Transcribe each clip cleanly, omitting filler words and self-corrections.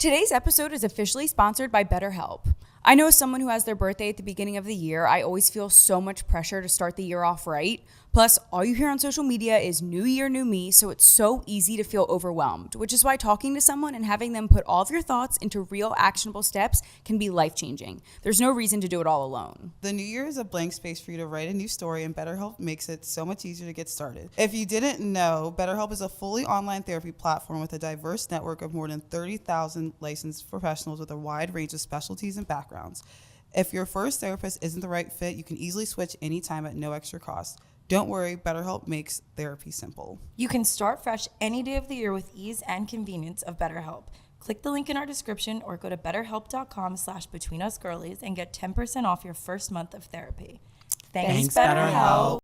Today's episode is officially sponsored by BetterHelp. I know as someone who has their birthday at the beginning of the year, I always feel so much pressure to start the year off right. Plus, all you hear on social media is new year, new me, so it's so easy to feel overwhelmed, which is why talking to someone and having them put all of your thoughts into real actionable steps can be life-changing. There's no reason to do it all alone. The new year is a blank space for you to write a new story, and BetterHelp makes it so much easier to get started. If you didn't know, BetterHelp is a fully online therapy platform with a diverse network of more than 30,000 licensed professionals with a wide range of specialties and backgrounds. If your first therapist isn't the right fit, you can easily switch anytime at no extra cost. Don't worry, BetterHelp makes therapy simple. You can start fresh any day of the year with ease and convenience of BetterHelp. Click the link in our description or go to betterhelp.com/betweenusgirlies and get 10% off your first month of therapy. Thanks BetterHelp.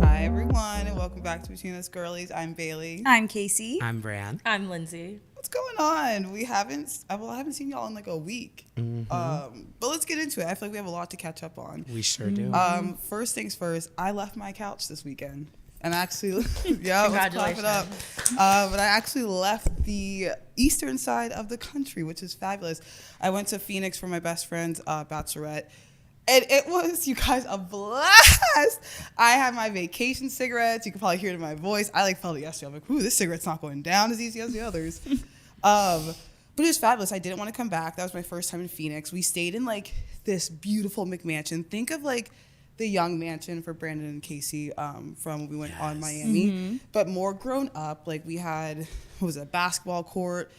Hi, everyone, and welcome back to Between Us Girlies. I'm Bailey. I'm Casey. I'm Bran. I'm Lindsay. What's going on? I haven't seen y'all in like a week. But let's get into it. I feel like we have a lot to catch up on. We sure do. First things first, I left my couch this weekend. And actually, yeah, let's clap it up. But I actually left the eastern side of the country, which is fabulous. I went to Phoenix for my best friend's bachelorette. And it was, you guys, a blast. I had my vacation cigarettes. You can probably hear it in my voice. I felt it yesterday. I'm like, ooh, this cigarette's not going down as easy as the others. But it was fabulous. I didn't want to come back. That was my first time in Phoenix. We stayed in this beautiful McMansion. Think of the young mansion for Brandon and Casey from when we went on Miami, but more grown up. We had, a basketball court,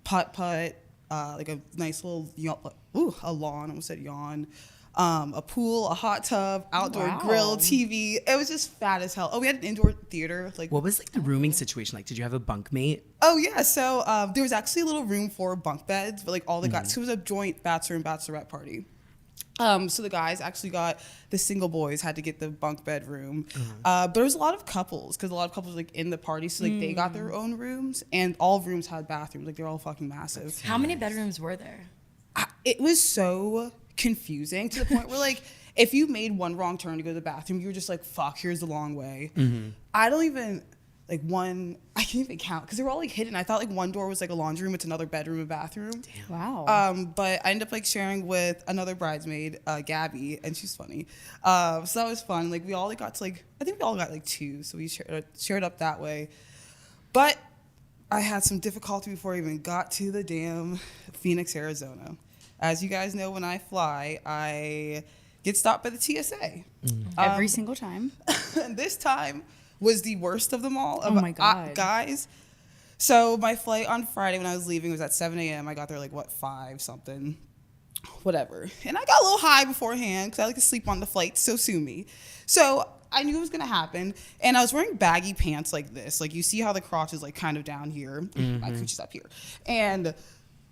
putt-putt, a nice little, a lawn. I almost said yawn. A pool, a hot tub, outdoor grill, TV. It was just fat as hell. Oh, we had an indoor theater. What was the rooming situation like? Did you have a bunkmate? Oh yeah, so there was actually a little room for bunk beds, but all the guys. So it was a joint bachelor and bachelorette party. So the guys actually got the single boys had to get the bunk bed room. But there was a lot of couples because a lot of couples were in the party, so they got their own rooms, and all rooms had bathrooms. They're all fucking massive. How many bedrooms were there? It was so confusing to the point where if you made one wrong turn to go to the bathroom, you were just fuck, here's the long way. I don't even I can't even count because they were all hidden. I thought one door was a laundry room, it's another bedroom and bathroom. Damn. Wow. But I ended up sharing with another bridesmaid, Gabby, and she's funny. So that was fun. We all got to I think we all got 2, so we shared up that way. But I had some difficulty before I even got to the damn Phoenix, Arizona. As you guys know, when I fly, I get stopped by the TSA. Every single time. And this time was the worst of them all. Oh my God. Guys. So my flight on Friday when I was leaving was at 7 a.m. I got there 5 something, whatever. And I got a little high beforehand because I like to sleep on the flight, so sue me. So I knew it was going to happen. And I was wearing baggy pants like this. You see how the crotch is kind of down here. My coochie's up here. And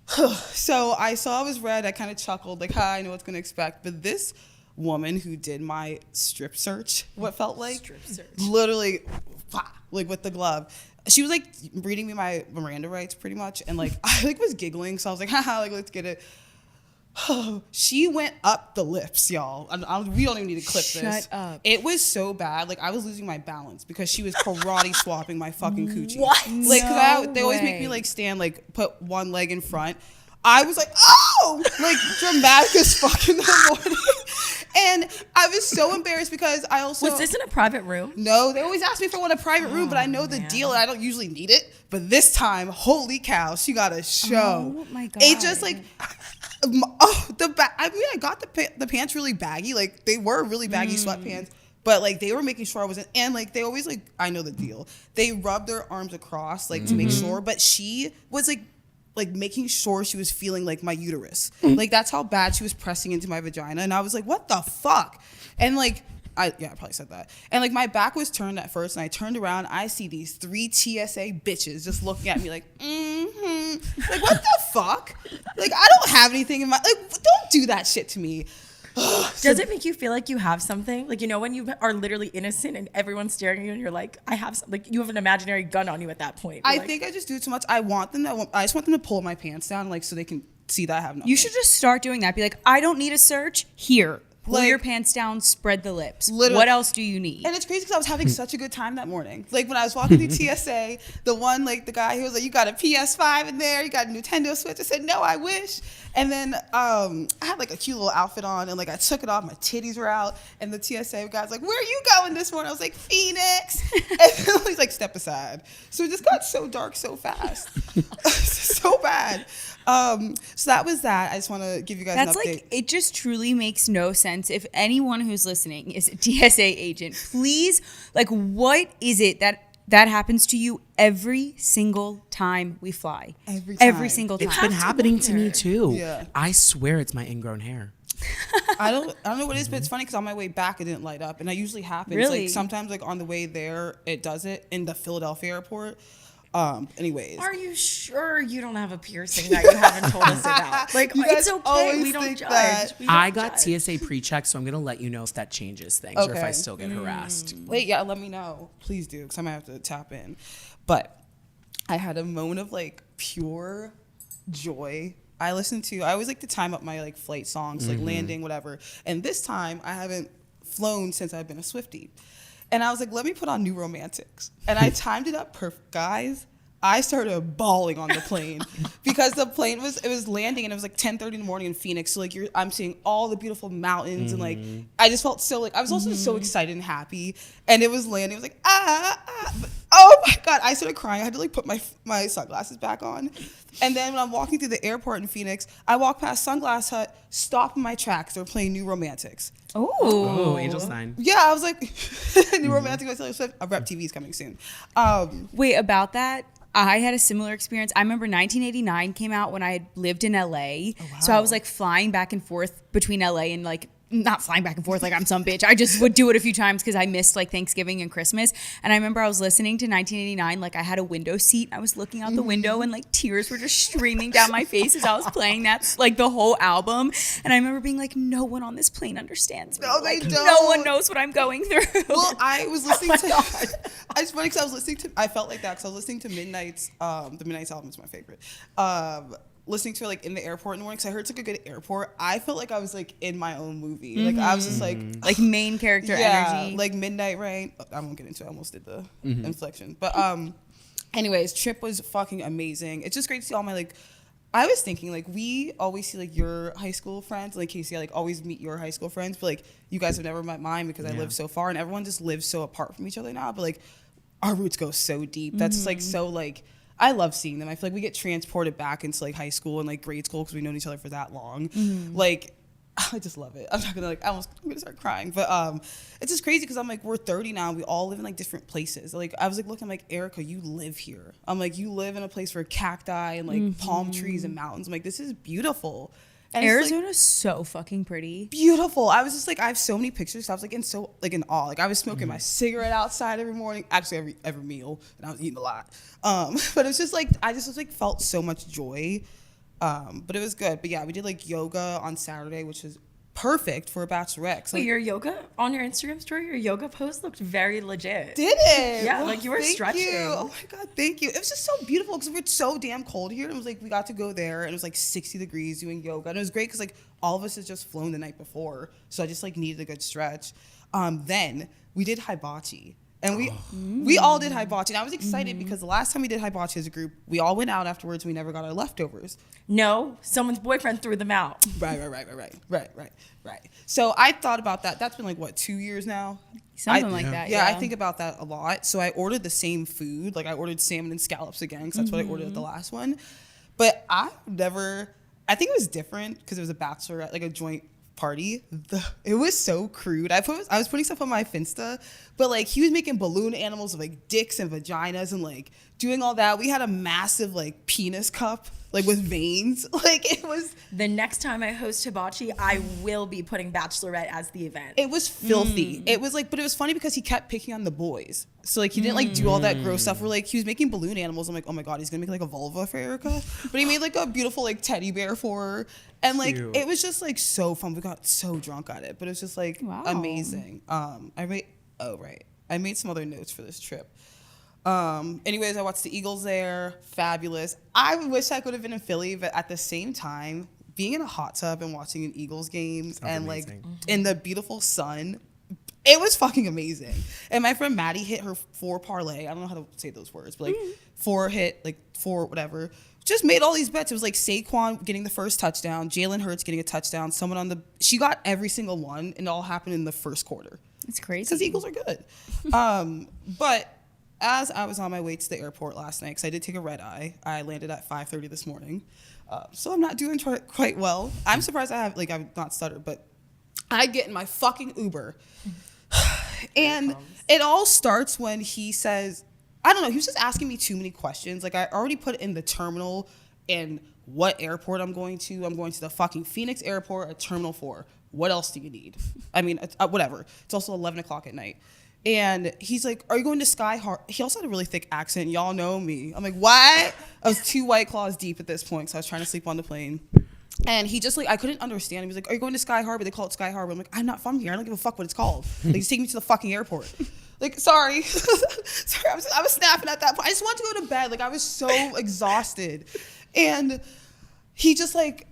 so I saw it was red. I kind of chuckled, hi, I know what's going to expect. But this woman who did my strip search, what felt like? Strip search. Literally, with the glove. She was reading me my Miranda rights pretty much. And I was giggling. So I was haha, let's get it. She went up the lips, y'all. We don't even need to clip this. Shut up. It was so bad. I was losing my balance because she was karate swapping my fucking coochie. What? They always make me stand, put one leg in front. I was oh! Dramatic as fuck in the morning. And I was so embarrassed because I also... Was this in a private room? No, they always ask me if I want a private room, but I know the deal and I don't usually need it. But this time, holy cow, she got a show. Oh my God. It just I got the pants really baggy. They were really baggy sweatpants. But they were making sure I wasn't, and they always I know the deal. They rubbed their arms across to make sure, but she was making sure she was feeling my uterus. That's how bad she was pressing into my vagina. And I was what the fuck? And I probably said that. And my back was turned at first, and I turned around. I see these 3 TSA bitches just looking at me what the fuck? I don't have anything in my, don't do that shit to me. Does it make you feel like you have something? When you are literally innocent and everyone's staring at you and you're I have you have an imaginary gun on you at that point. I think I just do it too much. I just want them to pull my pants down so they can see that I have nothing. You should just start doing that. Be I don't need a search. Here. Pull your pants down, spread the lips. Literally. What else do you need? And it's crazy because I was having such a good time that morning. Like when I was walking through TSA, the guy, he was like, you got a PS5 in there, you got a Nintendo Switch. I said, no, I wish. And then I had like a cute little outfit on, and like I took it off, my titties were out, and the TSA guy's like, where are you going this morning? I was like, Phoenix. And then he's like, step aside. So it just got so dark so fast. So bad. So that was that. I just want to give you guys an update. Like, it just truly makes no sense. If anyone who's listening is a TSA agent, please, like, what is it that happens to you every single time we fly? Every single time. It's been happening to me too. Yeah. I swear it's my ingrown hair. I don't know what it is, but it's funny because on my way back it didn't light up, and that usually happens. Really? Like sometimes, like on the way there, it does it in the Philadelphia airport. Anyways, Are you sure you don't have a piercing that you haven't told us about? Like, You guys it's okay. always We don't think judge. that. We don't I got judge. TSA pre-check, so I'm gonna let you know if that changes things or if I Okay. still get harassed. wait, yeah, let me know, please do, because I might have to tap in. But I had a moment of like pure joy. I always like to time up my like flight songs, like landing, whatever. And this time I haven't flown since I've been a Swiftie. And I was like, let me put on New Romantics. And I timed it up perfect, guys. I started bawling on the plane because the plane was landing, and it was like 10:30 in the morning in Phoenix. So like I'm seeing all the beautiful mountains, and like I just felt so like I was also so excited and happy. And it was landing. It was like but, oh my God, I started crying. I had to like put my sunglasses back on. And then when I'm walking through the airport in Phoenix, I walk past Sunglass Hut, stop in my tracks. They're playing New Romantics. Oh, angel sign. Yeah, I was like, New Romantics by Taylor Swift. Rep TV is coming soon. Wait, about that, I had a similar experience. I remember 1989 came out when I had lived in LA. So I was like flying back and forth between LA and like, not flying back and forth like I'm some bitch. I just would do it a few times because I missed like Thanksgiving and Christmas. And I remember I was listening to 1989. Like I had a window seat. I was looking out the window and like tears were just streaming down my face as I was playing that, like the whole album. And I remember being like, no one on this plane understands me. No, they Like, don't. No one knows what I'm going through. Well, I was listening to. It's funny because I was listening to. I felt like that because I was listening to Midnight's. The Midnight's album is my favorite. Listening to it like in the airport in the morning because I heard it's like a good airport. I felt like I was like in my own movie. Like I was just like main character energy. like Midnight Rain. I won't get into it. I almost did the inflection, but anyways, trip was fucking amazing. It's just great to see all my like. I was thinking like we always see like your high school friends, like Casey, I like always meet your high school friends, but like you guys have never met mine because I live so far, and everyone just lives so apart from each other now. But like our roots go so deep. That's just like so like. I love seeing them. I feel like we get transported back into like high school and like grade school because we've known each other for that long. Like, I just love it. I'm not gonna like. I'm gonna start crying, but it's just crazy because I'm like we're 30 now. We all live in like different places. Like I was like looking, I'm like Erica, you live here. I'm like you live in a place where cacti and like palm trees and mountains. I'm like this is beautiful. And Arizona's so fucking pretty. Beautiful. I was just like, I have so many pictures. So I was like in awe. Like I was smoking my cigarette outside every morning. Actually, every meal, and I was eating a lot. But it was just like I just was like felt so much joy. But it was good. But yeah, we did like yoga on Saturday, which was perfect for a bachelorette. Wait, your yoga on your Instagram story, your yoga post looked very legit. Did it? Yeah, like you were Thank stretching. You. Oh my God, thank you. It was just so beautiful because we're so damn cold here. It was like we got to go there and it was like 60 degrees doing yoga. And it was great because like all of us had just flown the night before. So I just like needed a good stretch. Then we did hibachi. And we all did hibachi. And I was excited because the last time we did hibachi as a group, we all went out afterwards and we never got our leftovers. No, someone's boyfriend threw them out. Right. So I thought about that. That's been like, what, 2 years now? Something like that. Yeah, I think about that a lot. So I ordered the same food. Like I ordered salmon and scallops again because that's what I ordered at the last one. But I think it was different because it was a bachelorette, like a joint party. It was so crude. I was putting stuff on my Finsta, but like he was making balloon animals of like dicks and vaginas and like doing all that. We had a massive like penis cup like with veins. Like it was. The next time I host hibachi, I will be putting bachelorette as the event. It was filthy. It was like, but it was funny because he kept picking on the boys. So like he didn't like do all that gross stuff. We're like he was making balloon animals. I'm like, oh my God, he's gonna make like a vulva for Erica. But he made like a beautiful like teddy bear for her. And like Cute. it was just like so fun. We got so drunk at it, but it was just like amazing. I made some other notes for this trip. Anyways, I watched the Eagles there. Fabulous. I wish I could have been in Philly, but at the same time, being in a hot tub and watching an Eagles games and amazing. like in the beautiful sun. It was fucking amazing. And my friend Maddie hit her 4 parlay. I don't know how to say those words, but like 4 hit, like 4 whatever. Just made all these bets. It was like Saquon getting the first touchdown, Jalen Hurts getting a touchdown, she got every single one, and it all happened in the first quarter. It's crazy. Because the Eagles are good. But as I was on my way to the airport last night, because I did take a red eye, I landed at 5:30 this morning. So I'm not doing quite well. I'm surprised I've not stuttered, but I get in my fucking Uber. And it all starts when he says, I don't know, he was just asking me too many questions. Like, I already put in the terminal and what airport I'm going to. I'm going to the fucking Phoenix airport at Terminal 4. What else do you need? I mean, whatever. It's also 11 o'clock at night. And he's like, are you going to Sky Harbor? He also had a really thick accent. Y'all know me. I'm like, what? I was 2 White Claws deep at this point, so I was trying to sleep on the plane. And he just, like, I couldn't understand. He was like, are you going to Sky Harbor? They call it Sky Harbor. I'm like, I'm not from here. I don't give a fuck what it's called. Like, just take me to the fucking airport. Like, sorry. Sorry, I was snapping at that point. I just wanted to go to bed. Like, I was so exhausted. And he just, like,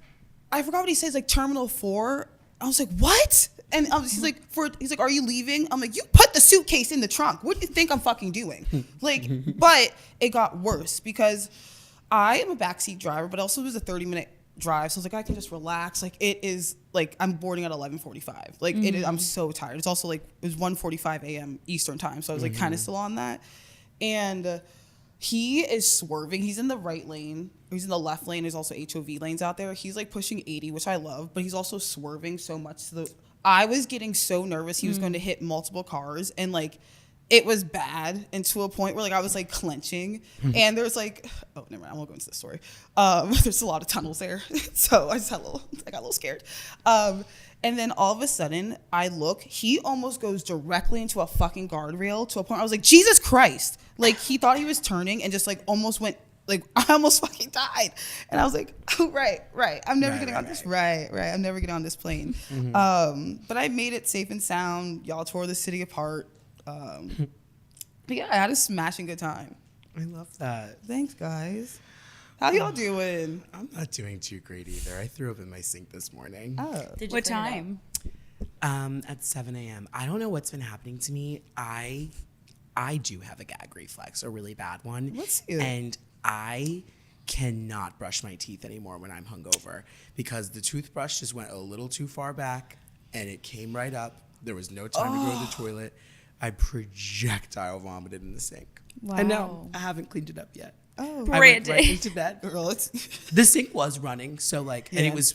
I forgot what he says, like, Terminal 4. I was like, what? And he's like, are you leaving? I'm like, you put the suitcase in the trunk. What do you think I'm fucking doing? Like, but it got worse because I am a backseat driver, but also it was a 30-minute drive. So I was like, I can just relax. Like, it is, like, I'm boarding at 11:45. Like, it is, I'm so tired. It's also, like, it was 1:45 a.m. Eastern time. So I was, like, kind of still on that. And he is swerving. He's in the right lane. He's in the left lane. There's also HOV lanes out there. He's, like, pushing 80, which I love. But he's also swerving so much to the... I was getting so nervous he was going to hit multiple cars, and like it was bad, and to a point where like I was like clenching, and there's like, oh never mind, I won't go into the story. There's a lot of tunnels there, so I got a little scared. And then all of a sudden I look, he almost goes directly into a fucking guardrail to a point where I was like, Jesus Christ! Like he thought he was turning and just like almost went. Like, I almost fucking died. And I was like, oh, right. I'm never getting on this. Right. I'm never getting on this plane. But I made it safe and sound. Y'all tore the city apart. But yeah, I had a smashing good time. I love that. Thanks, guys. How y'all doing? I'm not doing too great either. I threw up in my sink this morning. Oh. What time? At 7 a.m. I don't know what's been happening to me. I do have a gag reflex, a really bad one. Let's see it. And I cannot brush my teeth anymore when I'm hungover because the toothbrush just went a little too far back and it came right up. There was no time to go to the toilet. I projectile vomited in the sink. Wow. And no, I haven't cleaned it up yet. Oh, I went right into bed. Girl, The sink was running, so like, and it was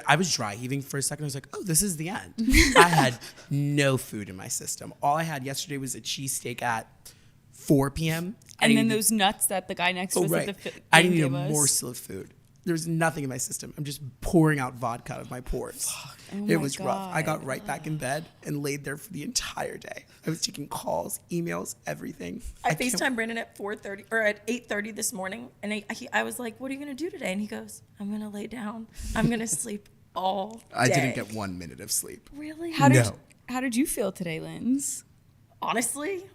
I was dry heaving for a second. I was like, oh, this is the end. I had no food in my system. All I had yesterday was a cheesesteak at 4 p.m. And then those nuts that the guy next to us at the I didn't need a morsel of food. There's nothing in my system. I'm just pouring out vodka out of my pores. It was rough. I got right back in bed and laid there for the entire day. I was taking calls, emails, everything. I FaceTimed Brandon at 4:30 or at 8:30 this morning, and I was like, "What are you gonna do today?" And he goes, "I'm gonna lay down. I'm gonna sleep all day." I didn't get 1 minute of sleep. Really? How did you feel today, Linz? Honestly,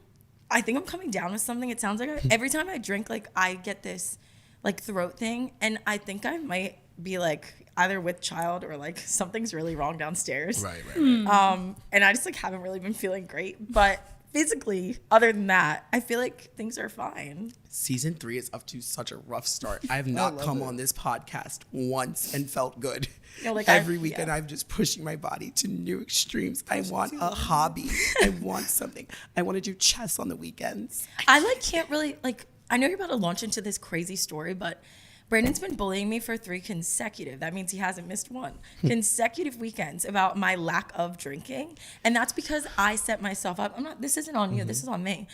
I think I'm coming down with something. It sounds like every time I drink, like I get this like throat thing, and I think I might be like either with child or like something's really wrong downstairs. Right. And I just like haven't really been feeling great, but physically, other than that, I feel like things are fine. Season 3 is up to such a rough start. I have not come on this podcast once and felt good. You know, like every weekend, I'm just pushing my body to new extremes. I want a hobby. I want something. I want to do chess on the weekends. I like can't really like. I know you're about to launch into this crazy story, but Brandon's been bullying me for 3 consecutive. That means he hasn't missed one consecutive weekends about my lack of drinking, and that's because I set myself up. This isn't on you. This is on me.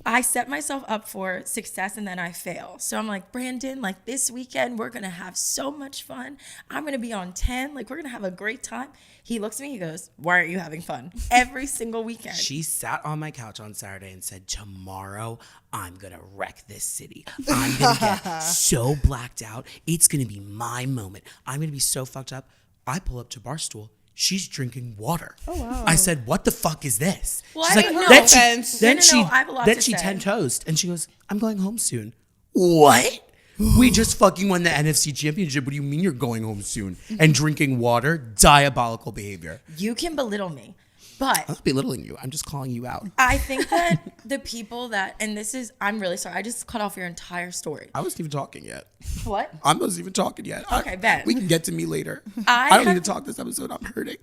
I set myself up for success and then I fail. So I'm like, Brandon, like this weekend, we're going to have so much fun. I'm going to be on 10. Like, we're going to have a great time. He looks at me, he goes, why aren't you having fun? Every single weekend. She sat on my couch on Saturday and said, tomorrow, I'm going to wreck this city. I'm going to get so blacked out. It's going to be my moment. I'm going to be so fucked up. I pull up to Barstool. She's drinking water. Oh, wow. I said, what the fuck is this? Well, She's I like, didn't know. then she I have a lot to say. 10 toast. And she goes, I'm going home soon. What? We just fucking won the NFC championship. What do you mean you're going home soon? And drinking water? Diabolical behavior. You can belittle me, but I'm not belittling you. I'm just calling you out. I think that the people that, and this is, I'm really sorry, I just cut off your entire story. I wasn't even talking yet. What? I wasn't even talking yet. Okay, bet. We can get to me later. I don't need to talk this episode. I'm hurting.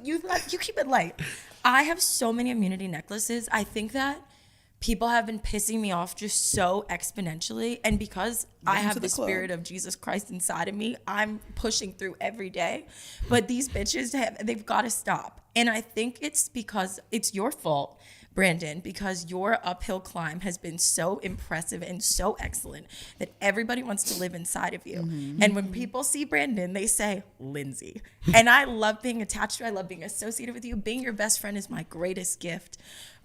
You keep it light. I have so many immunity necklaces. I think that people have been pissing me off just so exponentially. And because I have the spirit of Jesus Christ inside of me, I'm pushing through every day. But these bitches, they've got to stop. And I think it's because it's your fault, Brandon, because your uphill climb has been so impressive and so excellent that everybody wants to live inside of you. Mm-hmm. And when people see Brandon, they say, Lindsay. And I love being attached to you. I love being associated with you. Being your best friend is my greatest gift.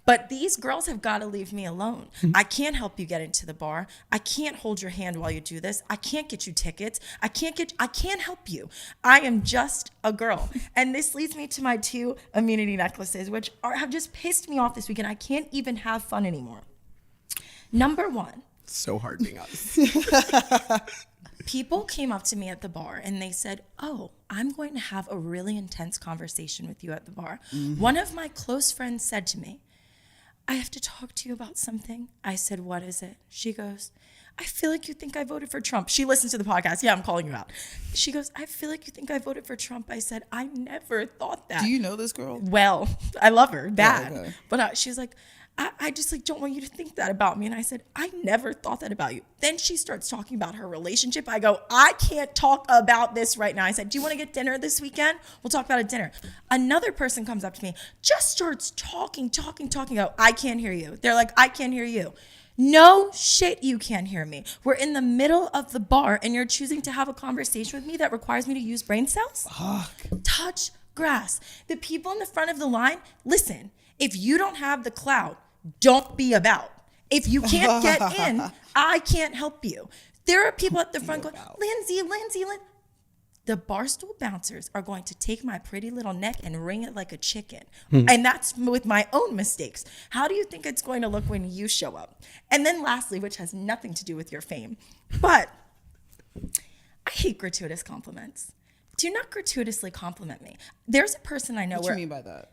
But these girls have got to leave me alone. I can't help you get into the bar. I can't hold your hand while you do this. I can't get you tickets. I can't help you. I am just a girl. And this leads me to my 2 immunity necklaces, which have just pissed me off this weekend. I can't even have fun anymore. Number 1. So hard being us. People came up to me at the bar and they said, oh, I'm going to have a really intense conversation with you at the bar. Mm-hmm. One of my close friends said to me, I have to talk to you about something. I said, what is it? She goes, I feel like you think I voted for Trump. She listens to the podcast. Yeah, I'm calling you out. She goes, I feel like you think I voted for Trump. I said, I never thought that. Do you know this girl? Well, I love her bad. Okay. But she was like, I just don't want you to think that about me. And I said, I never thought that about you. Then she starts talking about her relationship. I go, I can't talk about this right now. I said, do you want to get dinner this weekend? We'll talk about it at dinner. Another person comes up to me, just starts talking. Go, I can't hear you. They're like, I can't hear you. No shit, you can't hear me. We're in the middle of the bar and you're choosing to have a conversation with me that requires me to use brain cells? Touch grass. The people in the front of the line, listen, if you don't have the clout, don't be about. If you can't get in, I can't help you. There are people at the front going, Lindsay. The barstool bouncers are going to take my pretty little neck and wring it like a chicken. And that's with my own mistakes. How do you think it's going to look when you show up? And then lastly, which has nothing to do with your fame, but I hate gratuitous compliments. Do not gratuitously compliment me. There's a person I know What do you mean by that?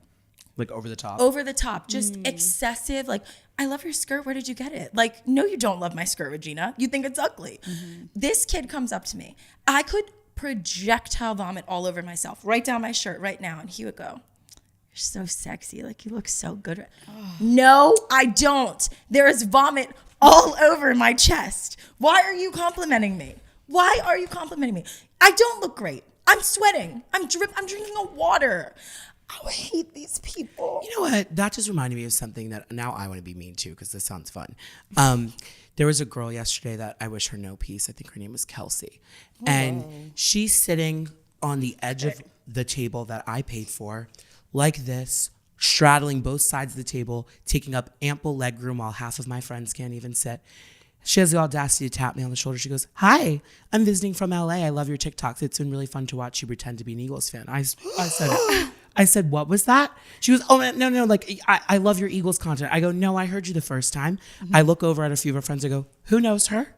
Like over the top? Over the top, just excessive. Like, I love your skirt. Where did you get it? Like, no, you don't love my skirt, Regina. You think it's ugly. Mm-hmm. This kid comes up to me. I could projectile vomit all over myself, right down my shirt right now. And he would go, you're so sexy. Like, you look so good. Oh. No, I don't. There is vomit all over my chest. Why are you complimenting me? Why are you complimenting me? I don't look great. I'm sweating. I'm drinking a water. I hate these people. You know what? That just reminded me of something that now I want to be mean to because this sounds fun. There was a girl yesterday that I wish her no peace. I think her name was Kelsey. Oh. And she's sitting on the edge of the table that I paid for, like this, straddling both sides of the table, taking up ample leg room while half of my friends can't even sit. She has the audacity to tap me on the shoulder. She goes, hi, I'm visiting from LA. I love your TikToks. It's been really fun to watch you pretend to be an Eagles fan. I said, what was that? She goes, oh, no, like, I love your Eagles content. I go, no, I heard you the first time. Mm-hmm. I look over at a few of her friends. I go, who knows her?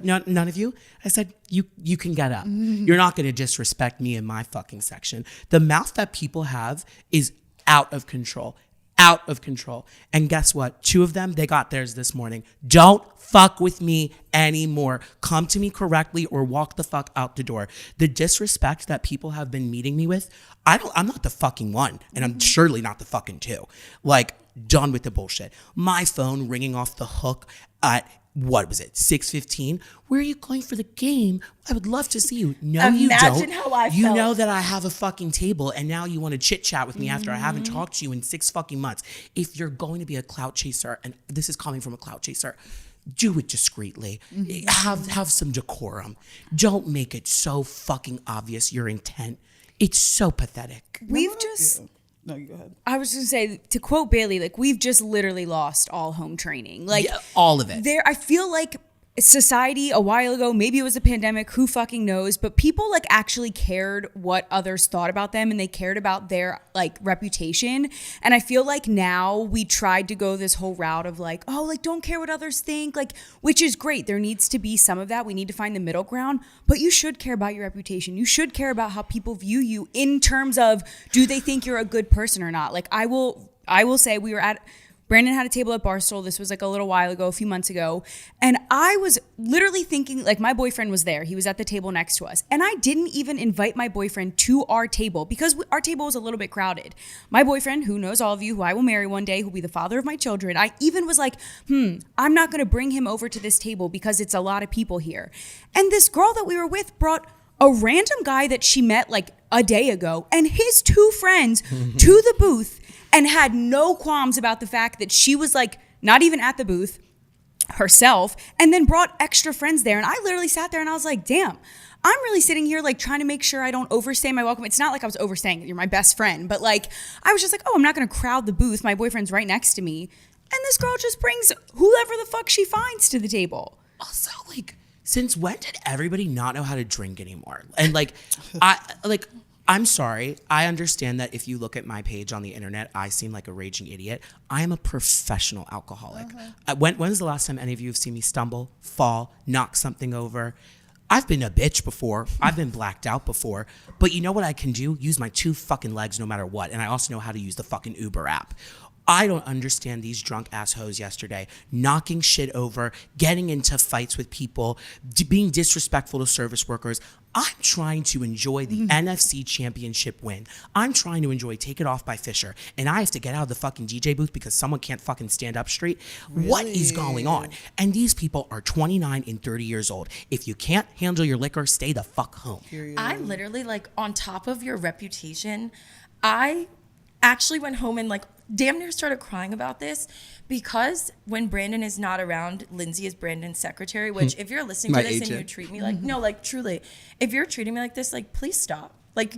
None of you? I said, you can get up. Mm-hmm. You're not going to disrespect me in my fucking section. The mouth that people have is out of control. Out of control. And guess what? 2 of them, they got theirs this morning. Don't fuck with me anymore. Come to me correctly or walk the fuck out the door. The disrespect that people have been meeting me with, I'm not the fucking one. And I'm surely not the fucking 2. Like, done with the bullshit. My phone ringing off the hook at, what was it, 6:15? Where are you going for the game? I would love to see you. No, you don't. Imagine how I felt. You know that I have a fucking table and now you want to chit chat with me after I haven't talked to you in 6 fucking months. If you're going to be a clout chaser, and this is coming from a clout chaser, do it discreetly. Have some decorum. Don't make it so fucking obvious your intent. It's so pathetic. We've just... No, you go ahead. I was going to say, to quote Bailey, like, we've just literally lost all home training. Like, yeah, all of it. I feel like society a while ago, maybe it was a pandemic, who fucking knows, but people like actually cared what others thought about them and they cared about their like reputation. And I feel like now we tried to go this whole route of like, oh, like don't care what others think, like, which is great. There needs to be some of that. We need to find the middle ground, but you should care about your reputation. You should care about how people view you in terms of, do they think you're a good person or not? Like I will say Brandon had a table at Barstool. This was like a little while ago, a few months ago. And I was literally thinking, like, my boyfriend was there. He was at the table next to us. And I didn't even invite my boyfriend to our table because our table was a little bit crowded. My boyfriend, who knows all of you, who I will marry one day, who will be the father of my children, I even was like, I'm not going to bring him over to this table because it's a lot of people here. And this girl that we were with brought a random guy that she met like a day ago and his 2 friends to the booth and had no qualms about the fact that she was like not even at the booth herself, and then brought extra friends there. And I literally sat there and I was like, damn, I'm really sitting here like trying to make sure I don't overstay my welcome. It's not like I was overstaying. You're my best friend. But like, I was just like, oh, I'm not going to crowd the booth. My boyfriend's right next to me. And this girl just brings whoever the fuck she finds to the table. Also, like, since when did everybody not know how to drink anymore? And like, I'm sorry. I understand that if you look at my page on the internet, I seem like a raging idiot. I am a professional alcoholic. When's the last time any of you have seen me stumble, fall, knock something over? I've been a bitch before. I've been blacked out before. But you know what I can do? Use my 2 fucking legs no matter what. And I also know how to use the fucking Uber app. I don't understand these drunk assholes yesterday knocking shit over, getting into fights with people, being disrespectful to service workers. I'm trying to enjoy the NFC championship win. I'm trying to enjoy Take It Off by Fisher. And I have to get out of the fucking DJ booth because someone can't fucking stand up straight. Really? What is going on? And these people are 29 and 30 years old. If you can't handle your liquor, stay the fuck home. Period. I literally, like, on top of your reputation, I actually went home and like damn near started crying about this because when Brandon is not around, Lindsay is Brandon's secretary, which if you're listening to this and you treat me like, no, like truly, if you're treating me like this, like please stop. Like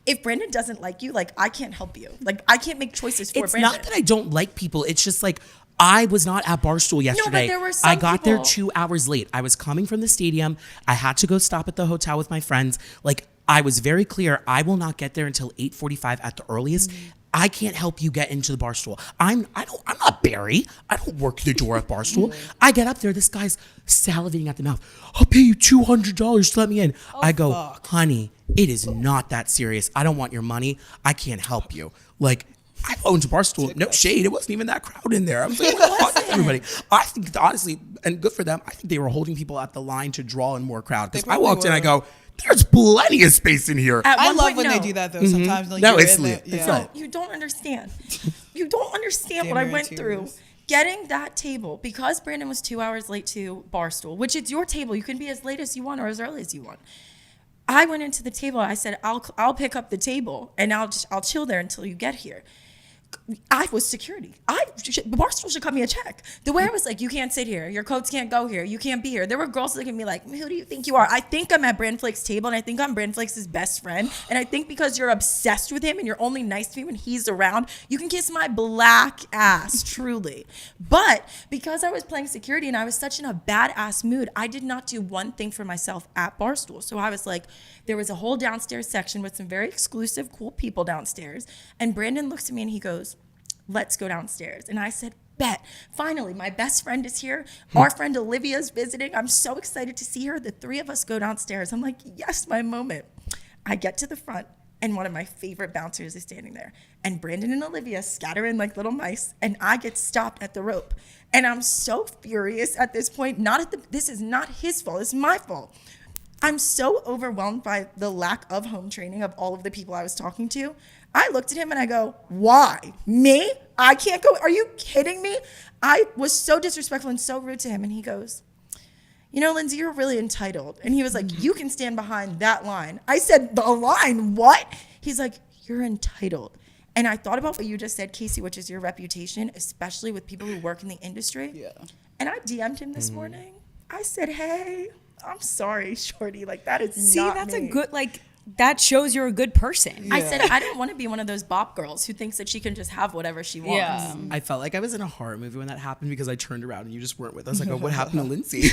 if Brandon doesn't like you, like I can't help you. Like I can't make choices for Brandon. It's not that I don't like people. It's just like, I was not at Barstool yesterday. No, but there were some I got people. there 2 hours late. I was coming from the stadium. I had to go stop at the hotel with my friends. Like, I was very clear, I will not get there until 8:45 at the earliest. I can't help you get into the Barstool. I'm not Barry. I don't work the door at Barstool. I get up there, this guy's salivating at the mouth. I'll pay you $200 to let me in. I go, honey, it is not that serious. I don't want your money. I can't help you. Like, I owned Barstool. No shade. It wasn't even that crowd in there. I was like, what the fuck, everybody? I think, honestly, and good for them, I think they were holding people at the line to draw in more crowd. Because I walked in, I go, there's plenty of space in here. I love when they do that, though. Sometimes like, No, you're it's in lit. there. It's Yeah. lit. You don't understand. You don't understand Damn what I near went tears. through. Getting that table, because Brandon was 2 hours late to Barstool, which it's your table. You can be as late as you want or as early as you want. I went into the table. I said, I'll pick up the table and I'll chill there until you get here. I was security. Barstool should cut me a check. The way I was like, you can't sit here. Your coats can't go here. You can't be here. There were girls looking at me like, who do you think you are? I think I'm at Brand Flake's table and I think I'm Brand Flake's best friend. And I think because you're obsessed with him and you're only nice to me when he's around, you can kiss my black ass, truly. But because I was playing security and I was such in a badass mood, I did not do one thing for myself at Barstool. So I was like, there was a whole downstairs section with some very exclusive, cool people downstairs. And Brandon looks at me and he goes, let's go downstairs. And I said, bet. Finally, my best friend is here. Our friend Olivia's visiting. I'm so excited to see her. The 3 of us go downstairs. I'm like, yes, my moment. I get to the front and one of my favorite bouncers is standing there. And Brandon and Olivia scatter in like little mice and I get stopped at the rope. And I'm so furious at this point. This is not his fault. It's my fault. I'm so overwhelmed by the lack of home training of all of the people I was talking to. I looked at him and I go, why? Me? I can't go. Are you kidding me? I was so disrespectful and so rude to him. And he goes, you know, Lindsay, you're really entitled. And he was like, you can stand behind that line. I said, the line? What? He's like, you're entitled. And I thought about what you just said, Casey, which is your reputation, especially with people who work in the industry. Yeah. And I DM'd him this morning. I said, hey, I'm sorry, shorty. Like, that is See, not that's me. a good, like, that shows you're a good person. I said I didn't want to be one of those bop girls who thinks that she can just have whatever she wants. Yeah. I felt like I was in a horror movie when that happened because I turned around and you just weren't with us. I go, what happened to Lindsay?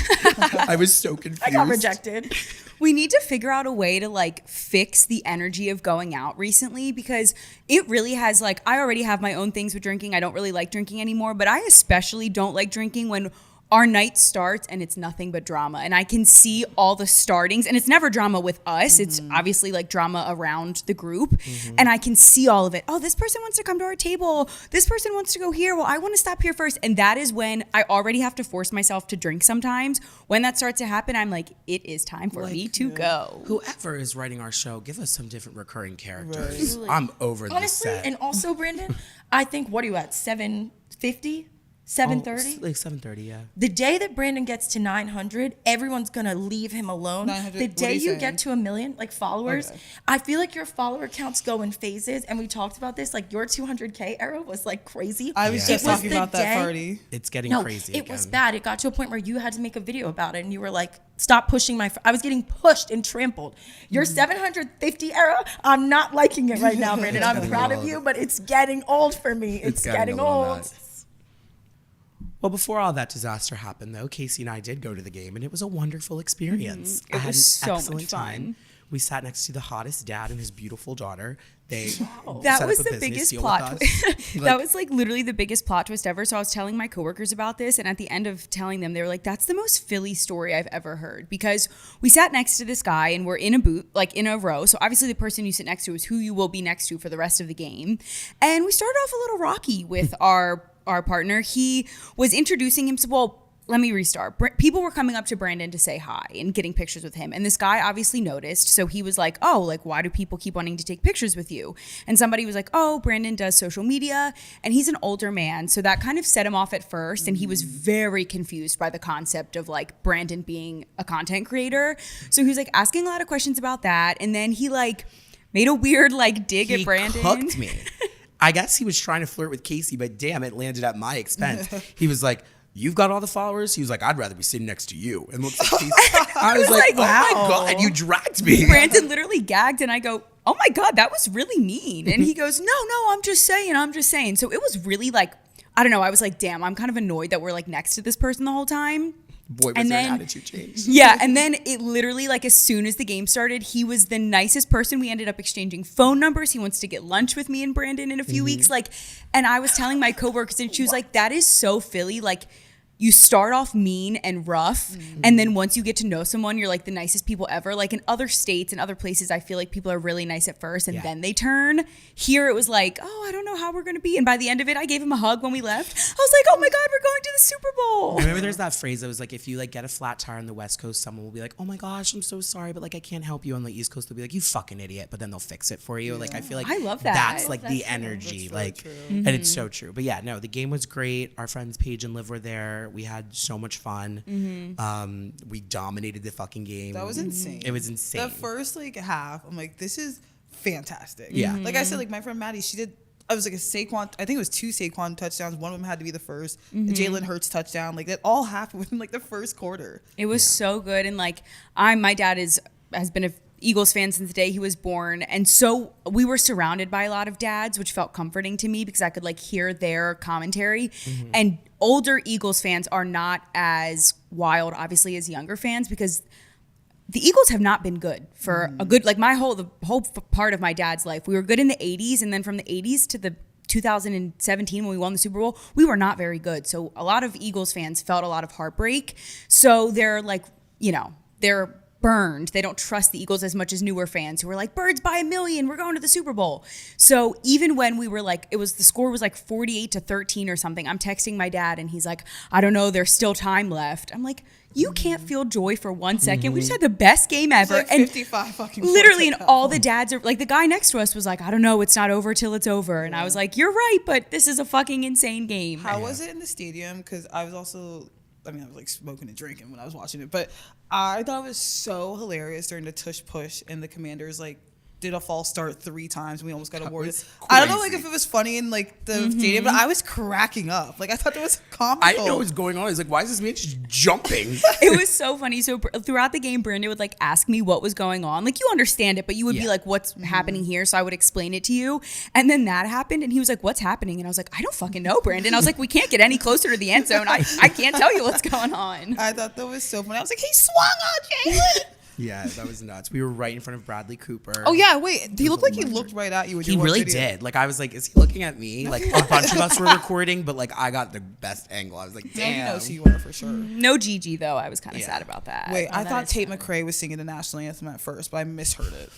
I was so confused. I got rejected. We need to figure out a way to like fix the energy of going out recently, because it really has, like, I already have my own things with drinking. I don't really like drinking anymore, but I especially don't like drinking when our night starts and it's nothing but drama, and I can see all the startings, and it's never drama with us. It's obviously like drama around the group, and I can see all of it. Oh, this person wants to come to our table. This person wants to go here. Well, I want to stop here first. And that is when I already have to force myself to drink sometimes. When that starts to happen, I'm like, it is time for me to go. Whoever is writing our show, give us some different recurring characters. I'm over this Honestly, set. and also, Brandon, I think, what are you at, 750? 730? Like 7:30, yeah. The day that Brandon gets to 900, everyone's gonna leave him alone. 900, the what day are you you saying? get to 1 million, like, followers, Okay. I feel like your follower counts go in phases, and we talked about this. Like, your 200K era was like crazy. I was Yeah. just It was talking the about that day- party. It's getting No, crazy it again. was bad. It got to a point where you had to make a video about it, and you were like, stop pushing my I was getting pushed and trampled. Your 750 era, I'm not liking it right now, Brandon. I'm getting proud of old. you, but it's getting old for me. It's getting a little old. nuts. Well, before all that disaster happened, though, Casey and I did go to the game, and it was a wonderful experience. It I had was an so much excellent fun. time. We sat next to the hottest dad and his beautiful daughter. They That set was up a the business biggest deal plot. with us. That was like literally the biggest plot twist ever. So I was telling my coworkers about this, and at the end of telling them, they were like, "That's the most Philly story I've ever heard." Because we sat next to this guy, and we're in a booth, like in a row. So obviously, the person you sit next to is who you will be next to for the rest of the game. And we started off a little rocky with our partner. He was introducing himself. Well, let me restart. People were coming up to Brandon to say hi and getting pictures with him. And this guy obviously noticed. So he was like, oh, like, why do people keep wanting to take pictures with you? And somebody was like, oh, Brandon does social media. And he's an older man. So that kind of set him off at first. And he was very confused by the concept of like Brandon being a content creator. So he was like asking a lot of questions about that. And then he like made a weird like dig He at Brandon. cooked me. I guess he was trying to flirt with Casey, but damn, it landed at my expense. He was like, you've got all the followers? He was like, I'd rather be sitting next to you. And looked at Casey. I was like, oh my God, you dragged me. Brandon literally gagged, and I go, oh my God, that was really mean. And he goes, no, I'm just saying. So it was really like, I don't know. I was like, damn, I'm kind of annoyed that we're like next to this person the whole time. Boy, was And there an then- attitude change. Yeah, and then it literally, like, as soon as the game started, he was the nicest person. We ended up exchanging phone numbers. He wants to get lunch with me and Brandon in a few weeks. Like, and I was telling my coworkers, and she was like, that is so Philly. Like, you start off mean and rough, and then once you get to know someone, you're like the nicest people ever. Like in other states and other places, I feel like people are really nice at first, and then they turn. Here it was like, oh, I don't know how we're gonna be. And by the end of it, I gave him a hug when we left. I was like, oh my God, we're going to the Super Bowl. I remember there's that phrase that was like, if you like get a flat tire on the West Coast, someone will be like, oh my gosh, I'm so sorry, but like I can't help you. On the East Coast, they'll be like, you fucking idiot, but then they'll fix it for you. Like I feel like I love that. That's like the energy, like, and it's so true. But yeah, no, the game was great. Our friends Paige and Liv were there. We had so much fun. We dominated the fucking game. That was insane. It was insane. The first like half, I'm like, this is fantastic. Yeah. Like I said, like my friend Maddie, she did. I was like a Saquon. I think it was 2 Saquon touchdowns. One of them had to be the first. A Jalen Hurts touchdown. Like that all happened within like the first quarter. It was so good, and like my dad has been a Eagles fan since the day he was born, and so we were surrounded by a lot of dads, which felt comforting to me because I could like hear their commentary. And older Eagles fans are not as wild, obviously, as younger fans because the Eagles have not been good for a good, like the whole part of my dad's life. We were good in the 80s, and then from the 80s to the 2017 when we won the Super Bowl, we were not very good. So a lot of Eagles fans felt a lot of heartbreak. So they're like, they're burned. They don't trust the Eagles as much as newer fans who were like, birds by a million, we're going to the Super Bowl. So even when we were like, the score was like 48-13 or something, I'm texting my dad and he's like, I don't know, there's still time left. I'm like, you can't feel joy for 1 second. We just had the best game ever. It's like 55 fucking points literally, and at that all the point. dads are like, the guy next to us was like, I don't know, it's not over till it's over. And I was like, you're right, but this is a fucking insane game. How was it in the stadium? Because I was also, I was like smoking and drinking when I was watching it, but I thought it was so hilarious during the tush push and the Commanders like did a false start 3 times. We almost got awarded. I don't know like if it was funny in like the stadium, but I was cracking up. Like I thought that was comical. I didn't know what was going on. I was like, why is this man just jumping? It was so funny. So throughout the game, Brandon would like ask me what was going on. Like you understand it, but you would be like, what's happening here? So I would explain it to you. And then that happened and he was like, what's happening? And I was like, I don't fucking know, Brandon. I was like, we can't get any closer to the end zone. I can't tell you what's going on. I thought that was so funny. I was like, he swung on Jalen. Yeah, that was nuts. We were right in front of Bradley Cooper. Oh yeah, wait. He looked like he looked right at you. He really did. Like I was like, is he looking at me? Like a bunch of us were recording, but like I got the best angle. I was like, damn. He knows who you are for sure. No Gigi though. I was kind of sad about that. Wait, I thought Tate McRae was singing the national anthem at first, but I misheard it.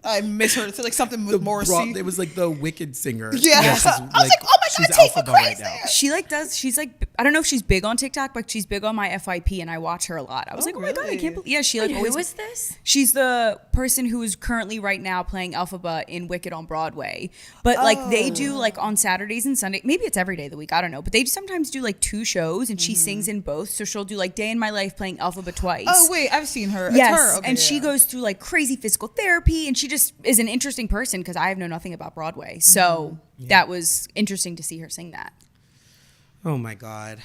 I misheard it. Like something with Morrissey. It was like the Wicked singer. Yeah. She's, I was like, oh my God, Tate Alphabet McRae's right now. there. She like does. She's like, I don't know if she's big on TikTok, but she's big on my FYP, and I watch her a lot. I was like, oh my God, I can't believe. Yeah, she like always. Who is this? She's the person who is currently right now playing Elphaba in Wicked on Broadway. But like they do like on Saturdays and Sunday, maybe it's every day of the week, I don't know. But they sometimes do like 2 shows and she sings in both. So she'll do like Day in My Life playing Elphaba twice. Oh wait, I've seen her. Yes, It's her. Okay, and she goes through like crazy physical therapy and she just is an interesting person because I know nothing about Broadway. So that was interesting to see her sing that. Oh my God.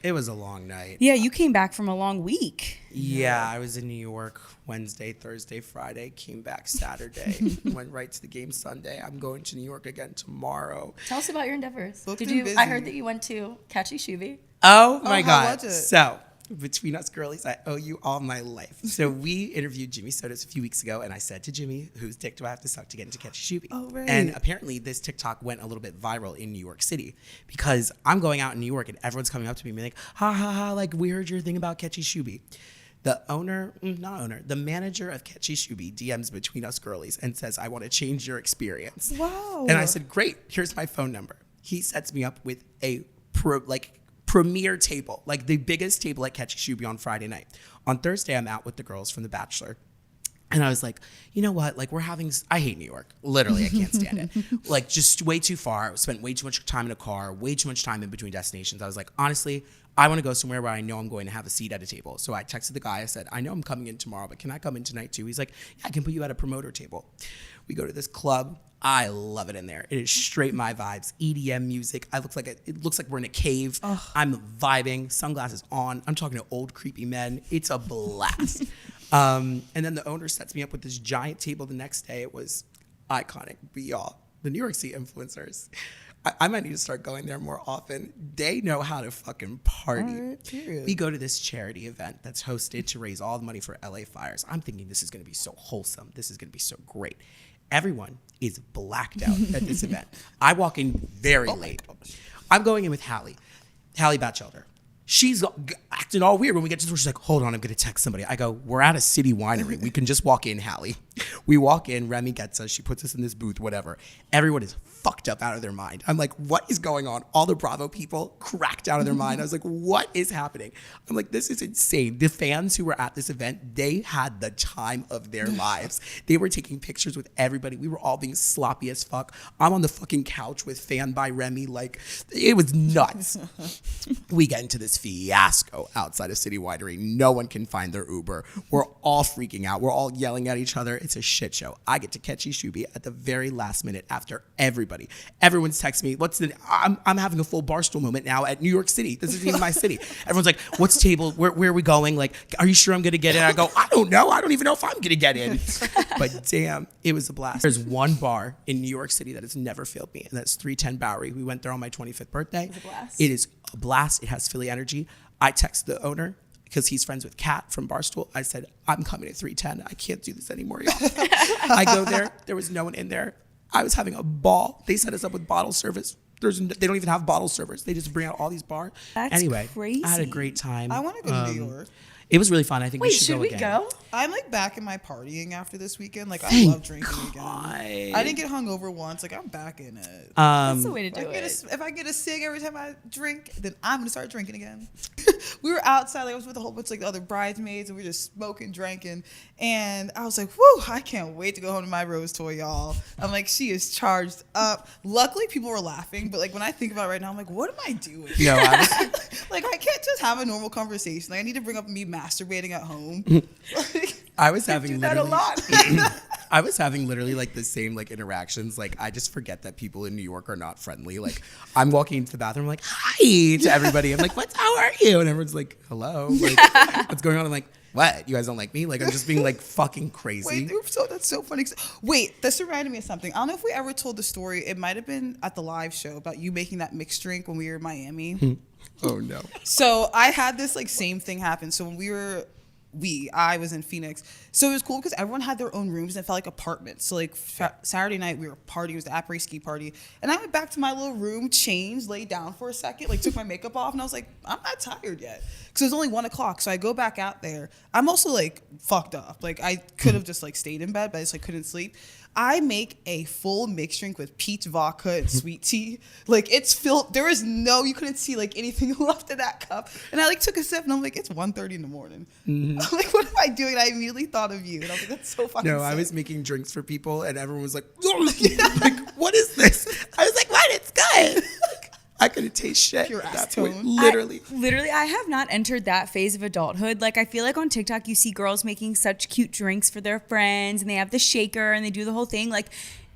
It was a long night. Yeah, you came back from a long week. Yeah, I was in New York Wednesday, Thursday, Friday, came back Saturday, went right to the game Sunday. I'm going to New York again tomorrow. Tell us about your endeavors. Booked Did and you? busy. I heard that you went to Catchy Shuby. Oh my how God. was it? So between us girlies, I owe you all my life. So we interviewed Jimmy Sotos a few weeks ago, and I said to Jimmy, whose dick do I have to suck to get into Catchy Shuby? Oh, right. And apparently this TikTok went a little bit viral in New York City because I'm going out in New York and everyone's coming up to me and being like, ha ha ha, like we heard your thing about Catchy Shuby. The manager of Catchy Shuby DMs between us girlies and says, I want to change your experience. Wow. And I said, great, here's my phone number. He sets me up with a premier table, like the biggest table at Catchy Shuby on Friday night. On Thursday, I'm out with the girls from The Bachelor. And I was like, you know what? Like I hate New York. Literally, I can't stand it. Like just way too far. Spent way too much time in a car, way too much time in between destinations. I was like, honestly, I want to go somewhere where I know I'm going to have a seat at a table. So I texted the guy. I said, I know I'm coming in tomorrow, but can I come in tonight too? He's like, yeah, I can put you at a promoter table. We go to this club. I love it in there. It is straight my vibes. EDM music. It looks like we're in a cave. I'm vibing. Sunglasses on. I'm talking to old creepy men. It's a blast. And then the owner sets me up with this giant table the next day. It was iconic. Y'all, the New York City influencers. I might need to start going there more often. They know how to fucking party. We go to this charity event that's hosted to raise all the money for LA fires. I'm thinking this is going to be so wholesome. This is going to be so great. Everyone is blacked out at this event. I walk in very late. I'm going in with Hallie Batchelder. She's acting all weird when we get to the door. She's like, hold on, I'm going to text somebody. I go, we're at a city winery. We can just walk in, Hallie. We walk in, Remy gets us. She puts us in this booth, whatever. Everyone is fucked up out of their mind. I'm like, what is going on? All the Bravo people cracked out of their mind. I was like, what is happening? I'm like, this is insane. The fans who were at this event, they had the time of their lives. They were taking pictures with everybody. We were all being sloppy as fuck. I'm on the fucking couch with Fan by Remy. Like, it was nuts. We get into this fiasco outside of City Winery. No one can find their Uber. We're all freaking out. We're all yelling at each other. It's a shit show. I get to Catchy Shuby at the very last minute after everybody. Everyone's texting me, I'm having a full Barstool moment now at New York City. This isn't even my city. Everyone's like, what's table? Where are we going? Like, are you sure I'm going to get in? I go, I don't know. I don't even know if I'm going to get in. But damn, it was a blast. There's one bar in New York City that has never failed me, and that's 310 Bowery. We went there on my 25th birthday. It was a blast. It is a blast. It has Philly energy. I text the owner because he's friends with Kat from Barstool. I said, I'm coming at 310. I can't do this anymore, y'all. I go there. There was no one in there. I was having a ball. They set us up with bottle service. They don't even have bottle servers. They just bring out all these bars. That's anyway, crazy. I had a great time. I want to go to New York. It was really fun. I think we should go again. Go? I'm like back in my partying after this weekend. Like I Thank love drinking again. I didn't get hungover once. Like I'm back in it. That's the way to do it. If I get a cig every time I drink, then I'm gonna start drinking again. We were outside. Like I was with a whole bunch of like the other bridesmaids, and we were just smoking, drinking. And I was like, "Whew! I can't wait to go home to my Rose toy, y'all." I'm like, she is charged up. Luckily, people were laughing, but like when I think about it right now, I'm like, "What am I doing?" No, like I can't just have a normal conversation. Like I need to bring up me masturbating at home. I was having do that a literally lot. I was having literally like the same like interactions. Like I just forget that people in New York are not friendly. Like I'm walking into the bathroom, I'm like, hi to everybody. I'm like, how are you? And everyone's like, hello. Like, what's going on? I'm like, what? You guys don't like me? Like I'm just being like fucking crazy. Wait, that's so funny. Wait, this reminded me of something. I don't know if we ever told the story. It might have been at the live show about you making that mixed drink when we were in Miami. Oh no. So I had this like same thing happen. So when I was in Phoenix. So it was cool because everyone had their own rooms and it felt like apartments. So like Saturday night we were partying, it was the après-ski party. And I went back to my little room, changed, laid down for a second, like took my makeup off and I was like, I'm not tired yet. Because it was only 1:00. So I go back out there. I'm also like fucked up. Like I could have just like stayed in bed, but I just like couldn't sleep. I make a full mixed drink with peach vodka and sweet tea. Like it's filled. There is you couldn't see like anything left in that cup. And I like took a sip and I'm like, it's 1:30 in the morning. I'm like, what am I doing? I immediately thought of you. And I was like, that's so fucking sick. I was making drinks for people and everyone was like, like, what is this? I was like, what? It's good. I couldn't taste shit. Pure at ass that point. tone. Literally. I have not entered that phase of adulthood. Like, I feel like on TikTok, you see girls making such cute drinks for their friends, and they have the shaker, and they do the whole thing. Like,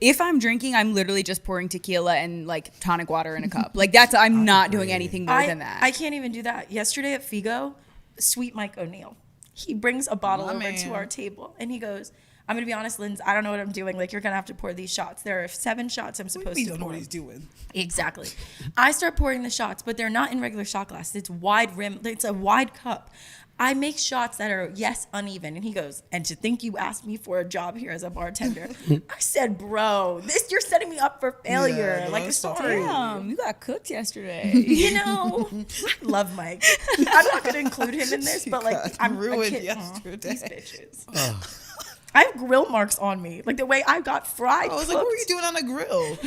if I'm drinking, I'm literally just pouring tequila and, like, tonic water in a cup. Like, I'm not doing anything more than that. I can't even do that. Yesterday at Figo, Sweet Mike O'Neill, he brings a bottle over to our table, and he goes, I'm going to be honest, Linz, I don't know what I'm doing. Like, you're going to have to pour these shots. There are 7 shots I'm supposed to pour. You don't know what he's doing. Exactly. I start pouring the shots, but they're not in regular shot glasses. It's wide rim. It's a wide cup. I make shots that are, uneven. And he goes, and to think you asked me for a job here as a bartender. I said, bro, you're setting me up for failure. Yeah, like a story. Damn, you got cooked yesterday. I love Mike. I'm not going to include him in this, but like, I'm ruined a kid. yesterday. These bitches. I have grill marks on me, like the way I got fried. I was like, what were you doing on a grill?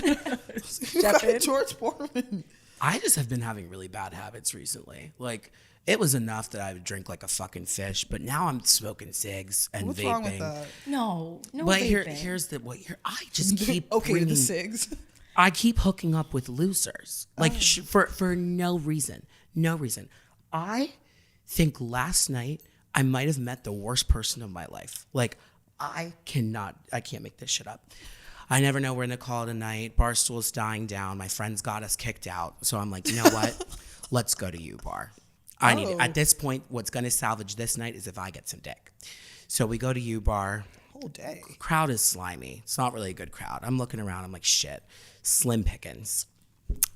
You got George Foreman. I just have been having really bad habits recently. Like, it was enough that I would drink like a fucking fish, but now I'm smoking cigs and What's vaping. wrong with that? No But vaping. here's the I just keep Okay, bringing, the cigs. I keep hooking up with losers, like for no reason. I think last night I might have met the worst person of my life. Like, I can't make this shit up. I never know we're gonna call it a night. Barstool's dying down. My friends got us kicked out. So I'm like, you know what? Let's go to U Bar. At this point, what's gonna salvage this night is if I get some dick. So we go to U Bar. Whole day. Crowd is slimy. It's not really a good crowd. I'm looking around. I'm like, shit. Slim pickings.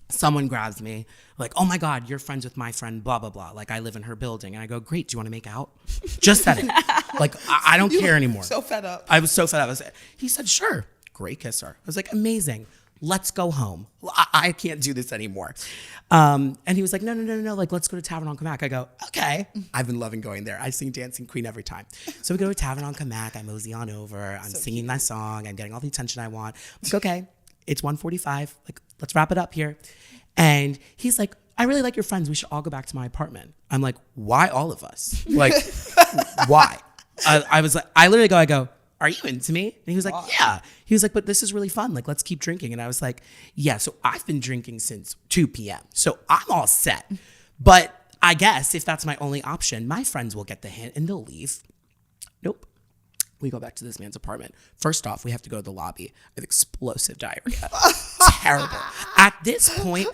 Someone grabs me, like, oh my God, you're friends with my friend, blah, blah, blah. Like, I live in her building. And I go, great, do you want to make out? Just said it. Like, I don't care anymore. So fed up. I was so fed up. He said, sure. Great kisser. I was like, amazing. Let's go home. I can't do this anymore. And he was like, no. Like, let's go to Tavern on Kamak. I go, okay. I've been loving going there. I sing Dancing Queen every time. So we go to Tavern on Kamak. I mosey on over. I'm singing my song. I'm getting all the attention I want. I'm like, okay, it's 1:45. Like, let's wrap it up here. And he's like, I really like your friends. We should all go back to my apartment. I'm like, why all of us? Like, why? I literally go, are you into me? And he was like, yeah. He was like, but this is really fun. Like, let's keep drinking. And I was like, yeah, so I've been drinking since 2 p.m. So I'm all set. But I guess if that's my only option, my friends will get the hint and they'll leave. Nope. We go back to this man's apartment. First off, we have to go to the lobby with explosive diarrhea. Terrible. At this point,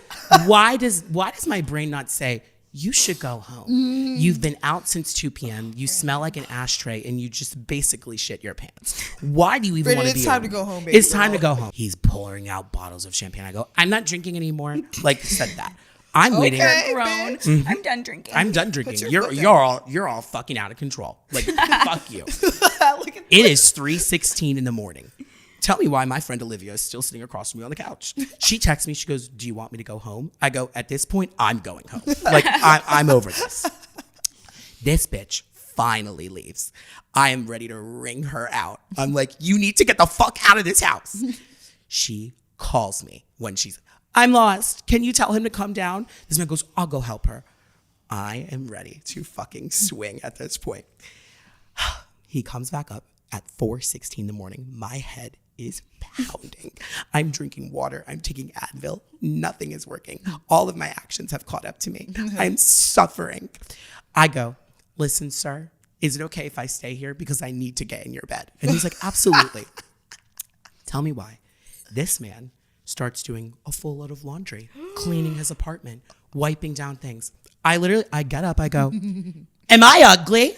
why does my brain not say, you should go home? You've been out since 2 p.m. You smell like an ashtray and you just basically shit your pants. Why do you even want to be It's time to go home, baby. It's time to go home. He's pouring out bottles of champagne. I go, I'm not drinking anymore. Like, said that. I'm waiting. Okay, Grown. bitch. I'm done drinking. I'm done drinking. your foot You're all fucking out of control. Like, fuck you. It is 3:16 in the morning. Tell me why my friend Olivia is still sitting across from me on the couch. She texts me. She goes, do you want me to go home? I go, at this point, I'm going home. Like, I'm over this. This bitch finally leaves. I am ready to wring her out. I'm like, you need to get the fuck out of this house. She calls me when I'm lost. Can you tell him to come down? This man goes, I'll go help her. I am ready to fucking swing at this point. He comes back up at 4:16 in the morning. My head is pounding. I'm drinking water. I'm taking Advil. Nothing is working. All of my actions have caught up to me. I'm suffering. I go, listen, sir, is it okay if I stay here because I need to get in your bed? And he's like, absolutely. Tell me why. This man starts doing a full load of laundry, cleaning his apartment, wiping down things. I get up, I go, am I ugly?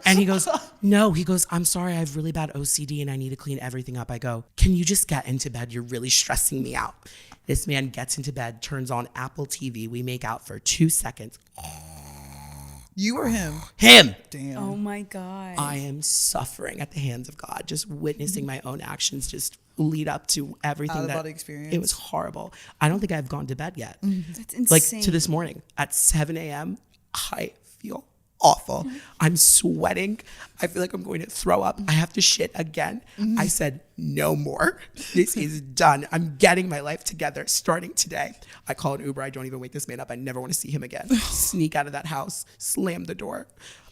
And he goes, no. He goes, I'm sorry, I have really bad OCD and I need to clean everything up. I go, can you just get into bed? You're really stressing me out. This man gets into bed, turns on Apple TV. We make out for 2 seconds. You or him? Him. Damn. Oh my God. I am suffering at the hands of God, just witnessing my own actions just lead up to everything. Out-of-body experience. It was horrible. I don't think I've gone to bed yet. That's insane. Like to this morning at 7 a.m., I feel awful. I'm sweating. I feel like I'm going to throw up. I have to shit again. I said, no more. This is done. I'm getting my life together starting today. I call an Uber. I don't even wake this man up. I never want to see him again. Sneak out of that house, slam the door.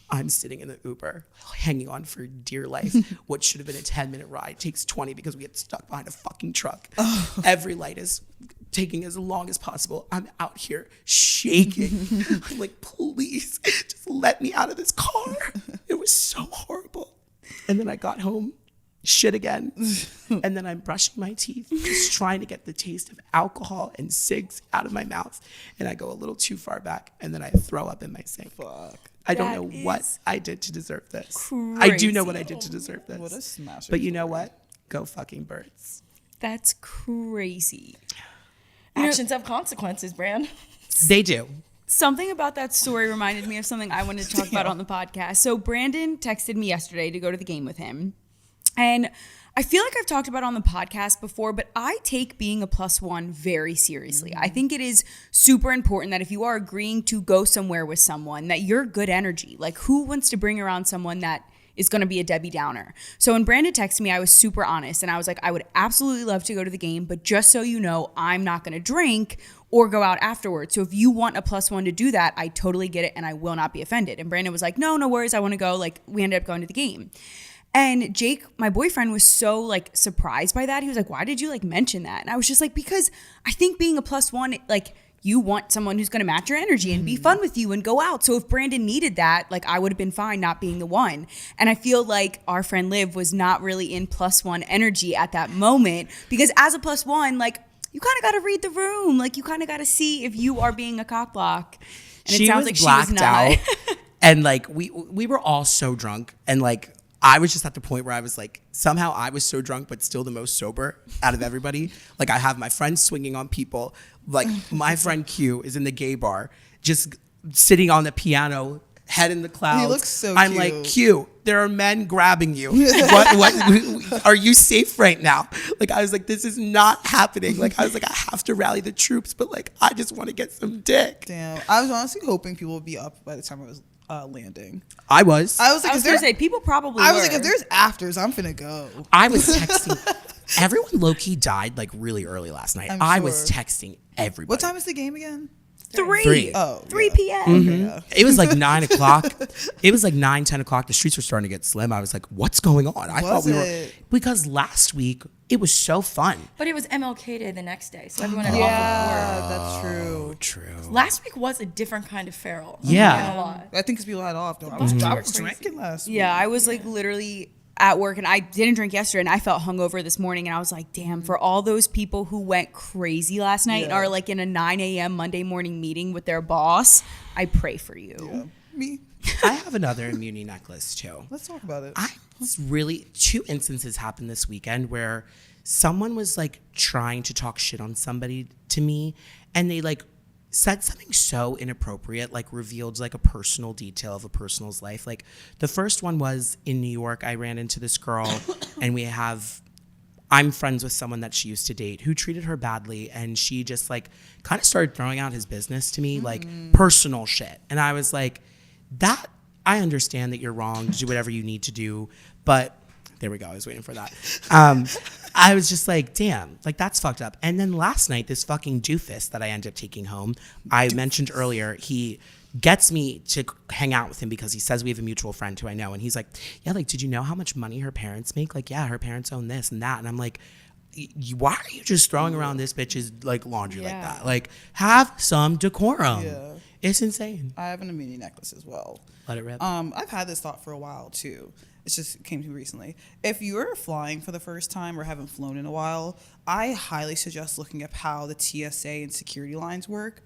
I'm sitting in the Uber, hanging on for dear life. What should have been a 10-minute ride takes 20 because we get stuck behind a fucking truck. Every light is taking as long as possible. I'm out here shaking. I'm like, please, just let me out of this car. It was so horrible. And then I got home, shit again. And then I'm brushing my teeth, just trying to get the taste of alcohol and cigs out of my mouth. And I go a little too far back, and then I throw up in my sink. Fuck. I don't That know what is I did to deserve this. crazy. I do know what I did to deserve this. What a smasher. But you know what? Go fucking birds. That's crazy. Actions have consequences, Bran. They do. Something about that story reminded me of something I wanted to talk about on the podcast. So Brandon texted me yesterday to go to the game with him. And I feel like I've talked about it on the podcast before, but I take being a +1 very seriously. I think it is super important that if you are agreeing to go somewhere with someone, that you're good energy. Like, who wants to bring around someone that is going to be a Debbie Downer? So when Brandon texted me, I was super honest. And I was like, I would absolutely love to go to the game, but just so you know, I'm not going to drink or go out afterwards. So if you want a +1 to do that, I totally get it and I will not be offended. And Brandon was like, no worries. I want to go. Like, we ended up going to the game. And Jake, my boyfriend, was so like surprised by that. He was like, why did you like mention that? And I was just like, because I think being a +1, like, you want someone who's going to match your energy and be fun with you and go out. So if Brandon needed that, like, I would have been fine not being the one. And I feel like our friend Liv was not really in +1 energy at that moment, because as a +1, like, you kind of got to read the room. Like, you kind of got to see if you are being a cockblock. And it sounds like she was not. Out. And like, we were all so drunk, and like, I was just at the point where I was like, somehow I was so drunk, but still the most sober out of everybody. Like, I have my friends swinging on people. Like, my friend Q is in the gay bar, just sitting on the piano, head in the clouds. He looks so I'm cute. like, Q, there are men grabbing you. What, are you safe right now? Like, I was like, this is not happening. Like, I was like, I have to rally the troops, but like, I just want to get some dick. Damn. I was honestly hoping people would be up by the time I was landing. I was I was like, I was going to say, people probably I was were. like, if there's afters, I'm finna go. I was texting. Everyone low-key died like really early last night. I was sure. texting everybody. What time is the game again? 3. Oh, 3 yeah. p.m. Okay, yeah. It was like 9 o'clock. It was like 9, 10 o'clock. The streets were starting to get slim. I was like, what's going on? I thought we were, because last week it was so fun. But it was MLK Day the next day, so everyone had off Yeah, that's true. Oh, true. Last week was a different kind of feral. Yeah. I'm not gonna lie. I think because people had off. I was drinking last week. Yeah, I was like literally at work, and I didn't drink yesterday, and I felt hungover this morning, and I was like, damn, for all those people who went crazy last night and are like in a 9 a.m. Monday morning meeting with their boss, I pray for you. Yeah. Me. I have another immunity necklace too. Let's talk about it. I was really, 2 instances happened this weekend where someone was like trying to talk shit on somebody to me, and they like said something so inappropriate, like revealed like a personal detail of a person's life. Like, the first one was in New York. I ran into this girl and I'm friends with someone that she used to date who treated her badly, and she just like kind of started throwing out his business to me, like personal shit. And I was like, that, I understand that you're wrong to do whatever you need to do, but there we go. I was waiting for that. I was just like, damn, like, that's fucked up. And then last night, this fucking doofus that I ended up taking home, I mentioned earlier, he gets me to hang out with him because he says we have a mutual friend who I know. And he's like, yeah, like, did you know how much money her parents make? Like, yeah, her parents own this and that. And I'm like, why are you just throwing around this bitch's like laundry like that? Like, have some decorum. Yeah. It's insane. I have an immunity necklace as well. Let it rip. I've had this thought for a while too. It just came to me recently. If you're flying for the first time or haven't flown in a while, I highly suggest looking up how the TSA and security lines work.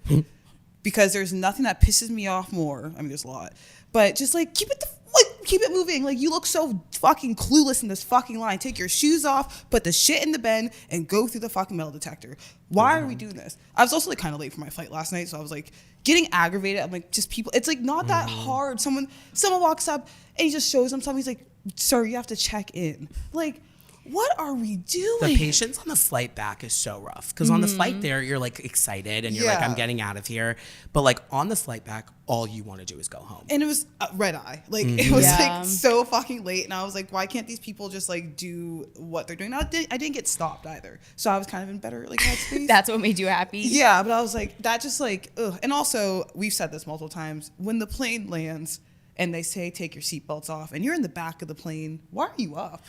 Because there's nothing that pisses me off more. I mean, there's a lot, but just like keep it moving. Like, you look so fucking clueless in this fucking line. Take your shoes off, put the shit in the bin, and go through the fucking metal detector. Why are we doing this? I was also like kind of late for my flight last night, so I was like getting aggravated. I'm like, just people. It's like not that hard. Someone walks up and he just shows them something. He's like, "Sir, you have to check in." Like, what are we doing? The patience on the flight back is so rough because on the flight there, you're like excited and you're like, I'm getting out of here. But like on the flight back, all you want to do is go home. And it was red eye. Like, it was like so fucking late. And I was like, why can't these people just like do what they're doing? I didn't get stopped either. So I was kind of in better like headspace. That's what made you happy? Yeah, but I was like, that just like, ugh. And also, we've said this multiple times, when the plane lands and they say take your seatbelts off and you're in the back of the plane, why are you up?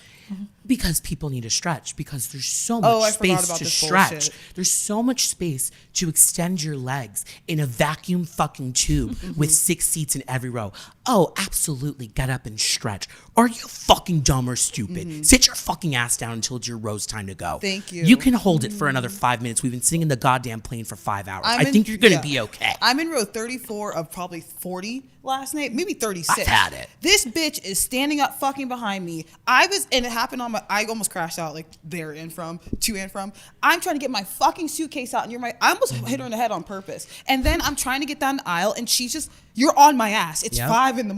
Because people need to stretch, because there's so much space to stretch. Bullshit. There's so much space to extend your legs in a vacuum fucking tube with 6 seats in every row. Oh, absolutely, get up and stretch. Are you fucking dumb or stupid? Sit your fucking ass down until it's your row's time to go. Thank you. You can hold it for another 5 minutes. We've been sitting in the goddamn plane for 5 hours. I think you're going to be okay. I'm in row 34 of probably 40 last night, maybe 36. I've had it. This bitch is standing up fucking behind me. And it happened on I almost crashed out like there and from, to and from. I'm trying to get my fucking suitcase out and I almost hit her in the head on purpose. And then I'm trying to get down the aisle and she's just, you're on my ass. It's 5 a.m.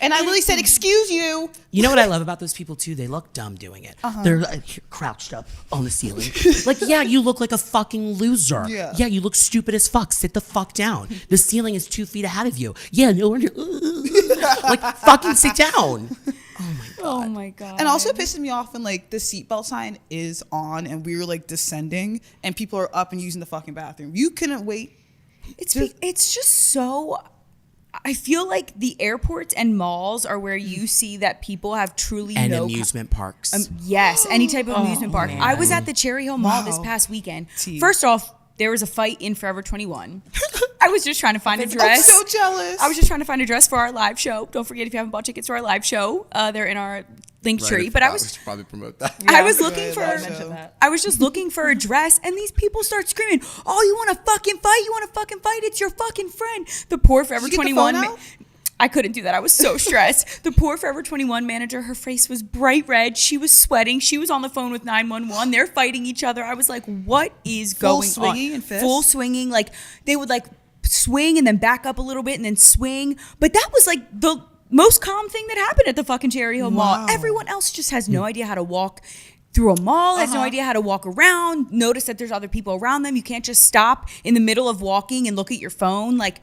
And I literally said, excuse you. You know what I love about those people too? They look dumb doing it. They're crouched up on the ceiling. Like, yeah, you look like a fucking loser. Yeah, you look stupid as fuck. Sit the fuck down. The ceiling is 2 feet ahead of you. Yeah, no wonder. Like, fucking sit down. Oh my God. And also it pisses me off when like the seatbelt sign is on and we were like descending and people are up and using the fucking bathroom. You couldn't wait. It's just so. I feel like the airports and malls are where you see that people have truly and amusement parks. Yes, any type of amusement park. Man. I was at the Cherry Hill Mall this past weekend. First off, there was a fight in Forever 21. I was just trying to find a dress. I'm so jealous. I was just trying to find a dress for our live show. Don't forget, if you haven't bought tickets for our live show, they're in our link tree. But I was probably promote that. I was looking for. I was just looking for a dress, and these people start screaming, "Oh, you want to fucking fight? You want to fucking fight? It's your fucking friend." The poor Forever 21. I couldn't do that. I was so stressed. The poor Forever 21 manager, her face was bright red. She was sweating. She was on the phone with 911. They're fighting each other. I was like, what is going on? Full swinging and fists? Full swinging. Like, they would like swing and then back up a little bit and then swing. But that was like the most calm thing that happened at the fucking Cherry Hill Mall. Everyone else just has no idea how to walk through a mall, has no idea how to walk around, notice that there's other people around them. You can't just stop in the middle of walking and look at your phone. Like,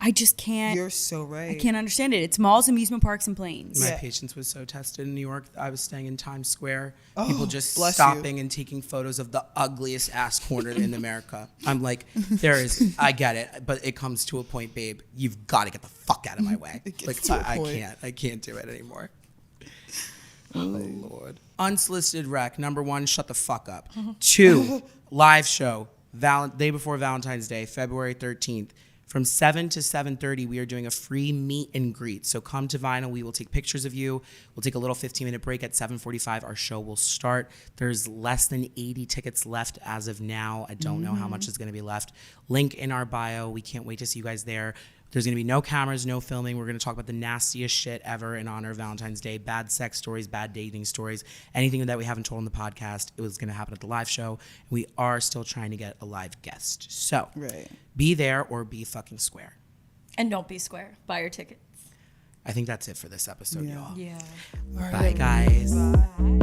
I just can't. You're so right. I can't understand it. It's malls, amusement parks, and planes. My patience was so tested in New York. I was staying in Times Square. Oh, people just stopping and taking photos of the ugliest ass corner in America. I'm like, I get it, but it comes to a point, babe. You've got to get the fuck out of my way. Like, I can't do it anymore. Oh, Lord. Unsolicited rec. Number 1, shut the fuck up. 2, live show. Day before Valentine's Day, February 13th. From 7 to 7:30, we are doing a free meet and greet. So come to Vinyl. We will take pictures of you. We'll take a little 15-minute break at 7:45. Our show will start. There's less than 80 tickets left as of now. I don't know how much is going to be left. Link in our bio. We can't wait to see you guys there. There's going to be no cameras, no filming. We're going to talk about the nastiest shit ever in honor of Valentine's Day. Bad sex stories, bad dating stories, anything that we haven't told on the podcast. It was going to happen at the live show. We are still trying to get a live guest. So be there or be fucking square. And don't be square. Buy your tickets. I think that's it for this episode, y'all. Yeah. Bye, guys. Bye.